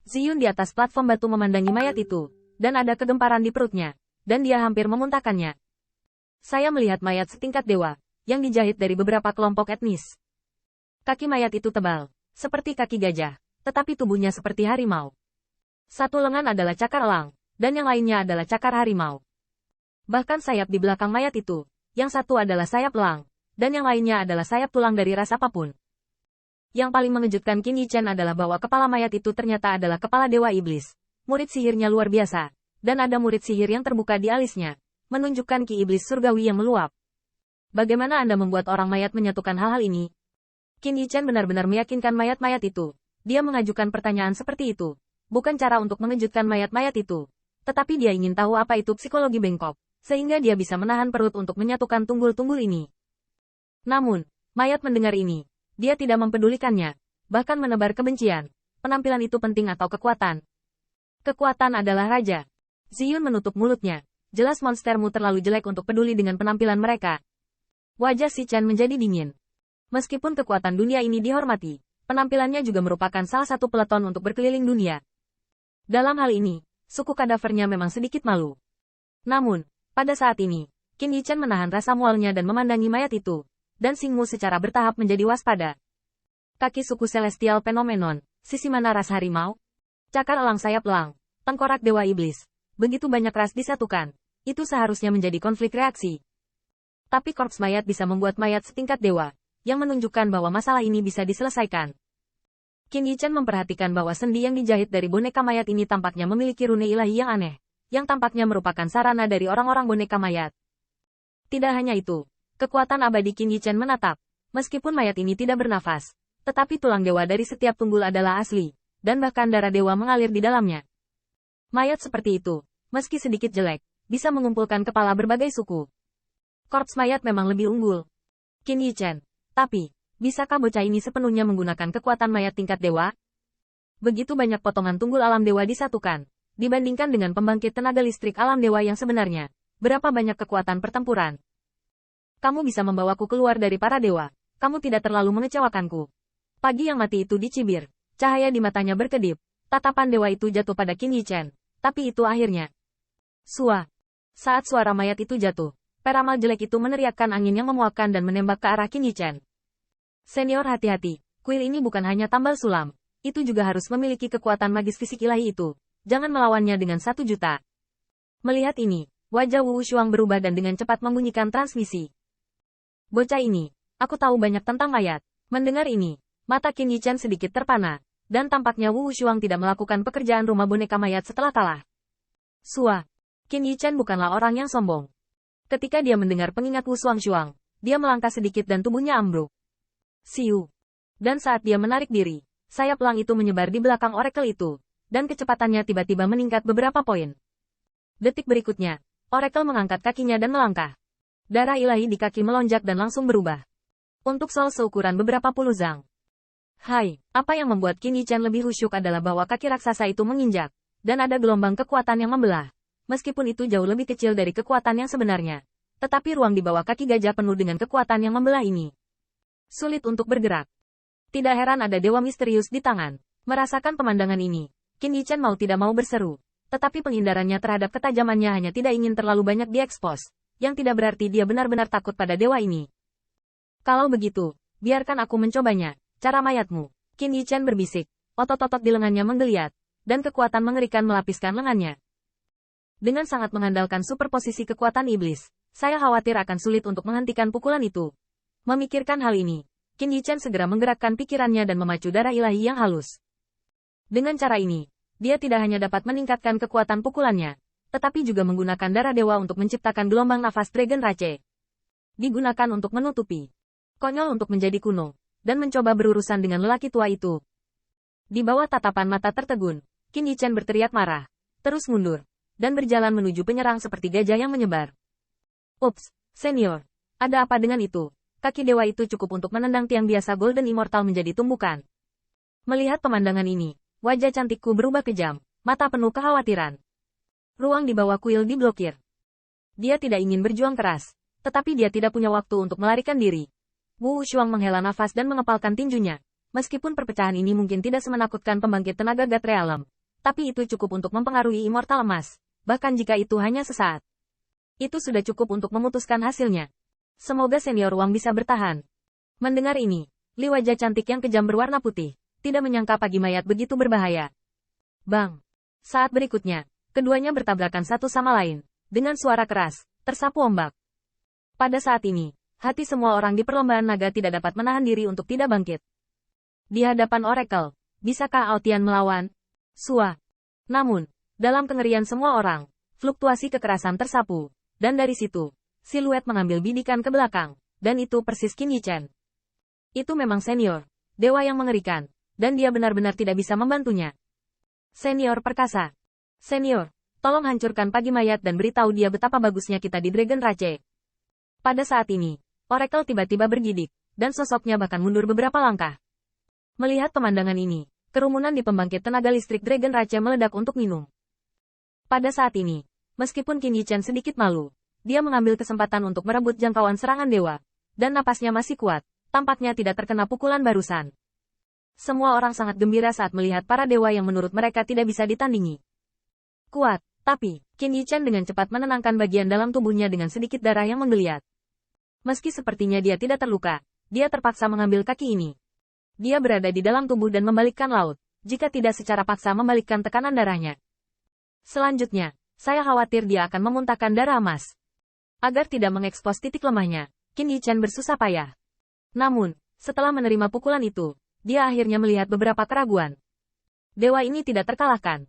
Ziyun di atas platform batu memandangi mayat itu, dan ada kegemparan di perutnya, dan dia hampir memuntahkannya. Saya melihat mayat setingkat dewa, yang dijahit dari beberapa kelompok etnis. Kaki mayat itu tebal, seperti kaki gajah, tetapi tubuhnya seperti harimau. Satu lengan adalah cakar elang, dan yang lainnya adalah cakar harimau. Bahkan sayap di belakang mayat itu, yang satu adalah sayap elang, dan yang lainnya adalah sayap tulang dari ras apapun. Yang paling mengejutkan Qin Yichen adalah bahwa kepala mayat itu ternyata adalah kepala dewa iblis. Murid sihirnya luar biasa, dan ada murid sihir yang terbuka di alisnya, menunjukkan ki iblis surgawi yang meluap. Bagaimana Anda membuat orang mayat menyatukan hal-hal ini? Qin Yichen benar-benar meyakinkan mayat-mayat itu. Dia mengajukan pertanyaan seperti itu. Bukan cara untuk mengejutkan mayat-mayat itu. Tetapi dia ingin tahu apa itu psikologi bengkok, sehingga dia bisa menahan perut untuk menyatukan tunggul-tunggul ini. Namun, mayat mendengar ini. Dia tidak mempedulikannya, bahkan menebar kebencian. Penampilan itu penting atau kekuatan? Kekuatan adalah raja. Ziyun menutup mulutnya. Jelas monstermu terlalu jelek untuk peduli dengan penampilan mereka. Wajah si Chen menjadi dingin. Meskipun kekuatan dunia ini dihormati, penampilannya juga merupakan salah satu peleton untuk berkeliling dunia. Dalam hal ini, suku kadavernya memang sedikit malu. Namun, pada saat ini, Qin Yichen menahan rasa mualnya dan memandangi mayat itu. Dan Xingmu secara bertahap menjadi waspada. Kaki suku celestial fenomenon, sisi mana ras harimau? Cakar elang sayap elang, tengkorak dewa iblis. Begitu banyak ras disatukan, itu seharusnya menjadi konflik reaksi. Tapi korps mayat bisa membuat mayat setingkat dewa, yang menunjukkan bahwa masalah ini bisa diselesaikan. Qin Yichen memperhatikan bahwa sendi yang dijahit dari boneka mayat ini tampaknya memiliki rune ilahi yang aneh, yang tampaknya merupakan sarana dari orang-orang boneka mayat. Tidak hanya itu. Kekuatan abadi Qin Yichen menatap. Meskipun mayat ini tidak bernafas, tetapi tulang dewa dari setiap tunggul adalah asli, dan bahkan darah dewa mengalir di dalamnya. Mayat seperti itu, meski sedikit jelek, bisa mengumpulkan kepala berbagai suku. Korps mayat memang lebih unggul. Qin Yichen, tapi, bisakah bocah ini sepenuhnya menggunakan kekuatan mayat tingkat dewa? Begitu banyak potongan tunggul alam dewa disatukan, dibandingkan dengan pembangkit tenaga listrik alam dewa yang sebenarnya. Berapa banyak kekuatan pertempuran? Kamu bisa membawaku keluar dari para dewa. Kamu tidak terlalu mengecewakanku. Pagi yang mati itu dicibir. Cahaya di matanya berkedip. Tatapan dewa itu jatuh pada Qin Yichen. Tapi itu akhirnya. Sua. Saat suara mayat itu jatuh, peramal jelek itu meneriakkan angin yang memuakkan dan menembak ke arah Qin Yichen. Senior hati-hati. Kuil ini bukan hanya tambal sulam. Itu juga harus memiliki kekuatan magis fisik ilahi itu. Jangan melawannya dengan 1 juta. Melihat ini, wajah Wu Shuang berubah dan dengan cepat membunyikan transmisi. Bocah ini, aku tahu banyak tentang mayat. Mendengar ini, mata Qin Yichen sedikit terpana, dan tampaknya Wu Shuang tidak melakukan pekerjaan rumah boneka mayat setelah kalah. Sua. Qin Yichen bukanlah orang yang sombong. Ketika dia mendengar pengingat Wu Shuang, dia melangkah sedikit dan tubuhnya ambruk. Siu. Dan saat dia menarik diri, sayap elang itu menyebar di belakang oracle itu, dan kecepatannya tiba-tiba meningkat beberapa poin. Detik berikutnya, oracle mengangkat kakinya dan melangkah. Darah ilahi di kaki melonjak dan langsung berubah. Untuk sol seukuran beberapa puluh zang. Hai, apa yang membuat Qin Yichen lebih khusyuk adalah bahwa kaki raksasa itu menginjak, dan ada gelombang kekuatan yang membelah. Meskipun itu jauh lebih kecil dari kekuatan yang sebenarnya. Tetapi ruang di bawah kaki gajah penuh dengan kekuatan yang membelah ini. Sulit untuk bergerak. Tidak heran ada dewa misterius di tangan. Merasakan pemandangan ini, Qin Yichen mau tidak mau berseru. Tetapi penghindarannya terhadap ketajamannya hanya tidak ingin terlalu banyak diekspos. Yang tidak berarti dia benar-benar takut pada dewa ini. Kalau begitu, biarkan aku mencobanya. Cara mayatmu. Qin Yichen berbisik. Otot-otot di lengannya menggeliat, dan kekuatan mengerikan melapiskan lengannya. Dengan sangat mengandalkan superposisi kekuatan iblis, saya khawatir akan sulit untuk menghentikan pukulan itu. Memikirkan hal ini, Qin Yichen segera menggerakkan pikirannya dan memacu darah ilahi yang halus. Dengan cara ini, dia tidak hanya dapat meningkatkan kekuatan pukulannya, tetapi juga menggunakan darah dewa untuk menciptakan gelombang nafas Dragon Rache. Digunakan untuk menutupi. Konyol untuk menjadi kuno, dan mencoba berurusan dengan lelaki tua itu. Di bawah tatapan mata tertegun, Qin Yichen berteriak marah, terus mundur, dan berjalan menuju penyerang seperti gajah yang menyebar. Ups, senior, ada apa dengan itu? Kaki dewa itu cukup untuk menendang tiang biasa Golden Immortal menjadi tumbukan. Melihat pemandangan ini, wajah cantikku berubah kejam, mata penuh kekhawatiran. Ruang di bawah kuil diblokir. Dia tidak ingin berjuang keras, tetapi dia tidak punya waktu untuk melarikan diri. Wu Shuang menghela nafas dan mengepalkan tinjunya. Meskipun perpecahan ini mungkin tidak semenakutkan pembangkit tenaga Gatre Alam, Tapi itu cukup untuk mempengaruhi immortal emas, bahkan jika itu hanya sesaat. Itu sudah cukup untuk memutuskan hasilnya. Semoga senior Wang bisa bertahan. Mendengar ini, Li wajah cantik yang kejam berwarna putih, tidak menyangka pagi mayat begitu berbahaya. Bang! Saat berikutnya, keduanya bertabrakan satu sama lain, dengan suara keras, tersapu ombak. Pada saat ini, hati semua orang di perlombaan naga tidak dapat menahan diri untuk tidak bangkit. Di hadapan Oracle, bisakah Aotian melawan? Sua. Namun, dalam kengerian semua orang, fluktuasi kekerasan tersapu, dan dari situ, siluet mengambil bidikan ke belakang, dan itu persis Qin Yichen. Itu memang senior, dewa yang mengerikan, dan dia benar-benar tidak bisa membantunya. Senior perkasa. Senior, tolong hancurkan pagi mayat dan beritahu dia betapa bagusnya kita di Dragon Rache. Pada saat ini, Oracle tiba-tiba bergidik, dan sosoknya bahkan mundur beberapa langkah. Melihat pemandangan ini, kerumunan di pembangkit tenaga listrik Dragon Rache meledak untuk minum. Pada saat ini, meskipun Qin Yichen sedikit malu, dia mengambil kesempatan untuk merebut jangkauan serangan dewa, dan napasnya masih kuat, tampaknya tidak terkena pukulan barusan. Semua orang sangat gembira saat melihat para dewa yang menurut mereka tidak bisa ditandingi. Kuat, tapi, Qin Yichen dengan cepat menenangkan bagian dalam tubuhnya dengan sedikit darah yang menggeliat. Meski sepertinya dia tidak terluka, dia terpaksa mengambil kaki ini. Dia berada di dalam tubuh dan membalikkan laut, jika tidak secara paksa membalikkan tekanan darahnya. Selanjutnya, saya khawatir dia akan memuntahkan darah emas. Agar tidak mengekspos titik lemahnya, Qin Yichen bersusah payah. Namun, setelah menerima pukulan itu, dia akhirnya melihat beberapa keraguan. Dewa ini tidak terkalahkan,